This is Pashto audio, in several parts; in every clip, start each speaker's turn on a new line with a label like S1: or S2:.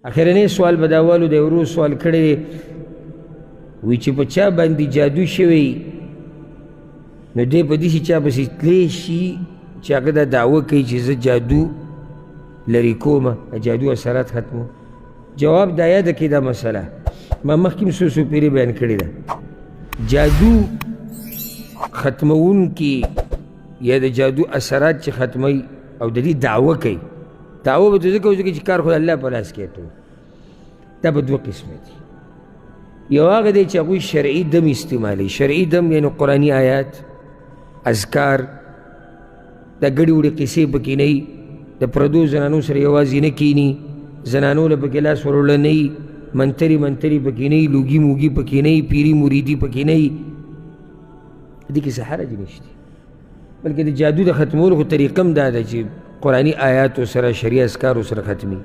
S1: اخرنی سوال به دا والو دی ورو سوال کړی دی وی چې په چا باندې جادو شوی نو دی په داسې چا پسې تلی شي چې هغه دا دعوه کوي چې زه جادو لرې کومه جادو اثرات ختمو. جواب دا یاده کړئ دا مسله ما مخکې څو پیرې بیان کړې ده. جادو ختمونکي یا د جادو اثرات چې ختموي او د دې دعوه کوي، دعوه به ته ځکه وځکه چې کار خو د الله په لاس کې اچوي. دا به دوه قسمه دي. یو هغه دی چې هغوی شرعي دم استعمالوي. شرعي دم یعنې قرآني آیات، اذکار، دا ګډې وړې قصې پکې نه وي، د پردو زنانو سره یوازې نه کیني، زنانو له پکې لاس وروړه نه وي، منتري منتري پکې نه وي، لوګي موګي پکې نه وي، پیري مریدي پکې نه وي. دې کې څه حرج نشته. بلکې د جادو د ختمولو خو طریقه هم دا ده چې قرآني آیاتو سره شرعي اذکارو سره ختمي.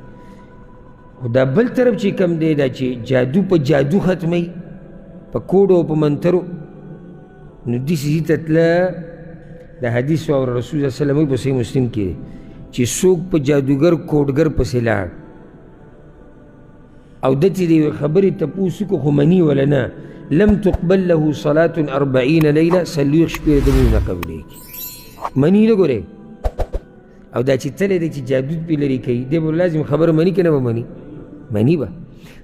S1: خو دا بل طرف چې کم دی دا چې جادو په جادو ختموي، په کوډو او په منترو، نو دې ځای ته تله د حدیث او رسول صلی الله علیه وسلم په صحیح مسلم کې دی چې څوک په جادوګر کوډګر پسې لاړ او دته د یوې خبرې تپوس وکړو خو مني ولا نه، لم تقبل له صلاة 40 لیله، 40 شپې د لمونځ نه قبلېږي. مني نه ګورې. او دا چې تللی دی چې جادو پې لرې کوي دی به لازم خبره مني که نه به مني؟ مني به.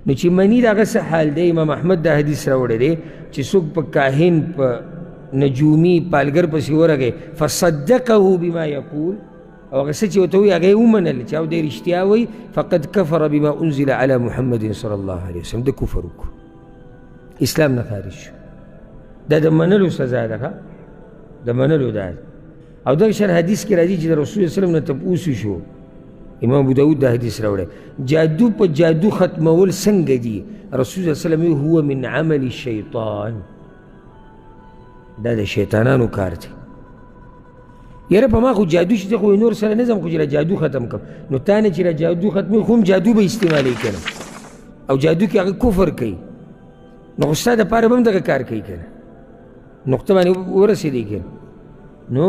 S1: نو چې مني د هغه څه حال دی، امام احمد دا حدیث راوړی دی چې څوک په کاهن په نجومي پالګر پسې ورغی فصدقه بما یقول، او هغه څه چې ورته وایي هغه یې ومنل چې او دی رښتیا وایي، فقد کفر بما انزل علی محمد صلی الله علیه وسلم، د کفر وکړو، اسلام نه خارج شو. دا د منلو سزا ده، د منلو دا ده. او دغه شان حدیث کې راځي چې د رسول صلی الله علیه وسلم نه تپوس شو، امام ابو داود دا حدیث راوړی، جادو په جادو ختمول څنګه دي؟ رسول صلی الله علیه وسلم هو من عمل الشیطان، دا د شیطانانو کار دی. یاره په ما خو جادو شته خو نور سره نه ځم خو چې را جادو ختم کړم. نو تا نه چې را جادو ختموي خو هم جادو به استعمالوي که نه، او جادو کې هغه کفر کوي، نو خو ستا دپاره به هم دغه کار کوي که نه، نقطه باندې ورسېدی که نو.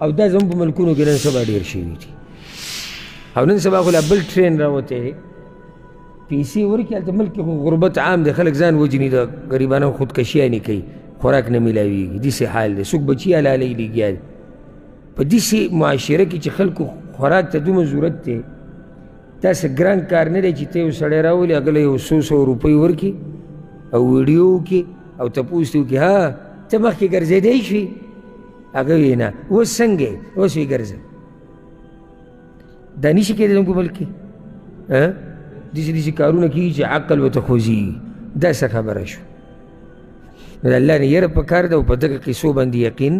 S1: او دا زموږ په ملکونو کې نن سبا ډېر شوي دي. او نن سبا خو لا بل ټرین راوتی دی، پیسې ورکړي هلته ملک کې خو غربت عام دی، خلک ځان وجني، د غریبانو خودکشیانې کوي، خوراک نه میلاویږي، داسې حال دی. څوک بچي حلالوي لګیا دی په داسې معاشره کې چې خلکو خوراک ته دومره ضرورت دی. داسې ګران کار نه دی چې ته یو سړی راولي هغه له یو 100 روپۍ ورکړي او ویډیو وکړي او تپوس دې وکړي ها ته مخکې ګرځېدی شوې؟ هغه وایي نه، اوس څنګه یې؟ اوس وایي ګرځه. دا نشي کېدی زموږ په ملک کې داسې داسې کارونه کېږي چې عقل ورته خوځېږي. دا څه خبره شوه؟ نو د الله نه یره پکار ده او په دغه قصو باندې یقین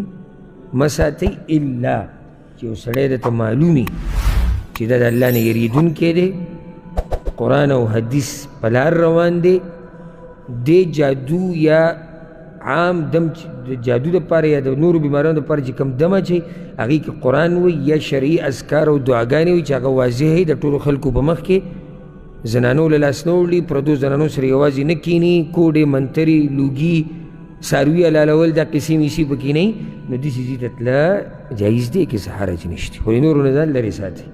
S1: مه ساتئ الا چې یو سړی درته معلومي چې دا د الله نه یریدونکی دی، قرآن او حدیث په لار روان دی، دې جادو یا عام دم د جادو دپاره یا د نورو بیماریانو دپاره چې کوم دم اچوي هغې کې قرآن وایي یا شرعي اذکار او دعاګانې وایي چې هغه واضح وي د ټولو خلکو په مخ کې، زنانو له لاس نه وړي، پردو زنانو سره یوازې نه کیني، کوډې منترې لوګي څاروي حلالول دا قصې میسي پکې نه وي. نو داسې ځای ته تله جایز دی، کې څه حرج نشته، خو د نورو نه ځان لرې ساتي.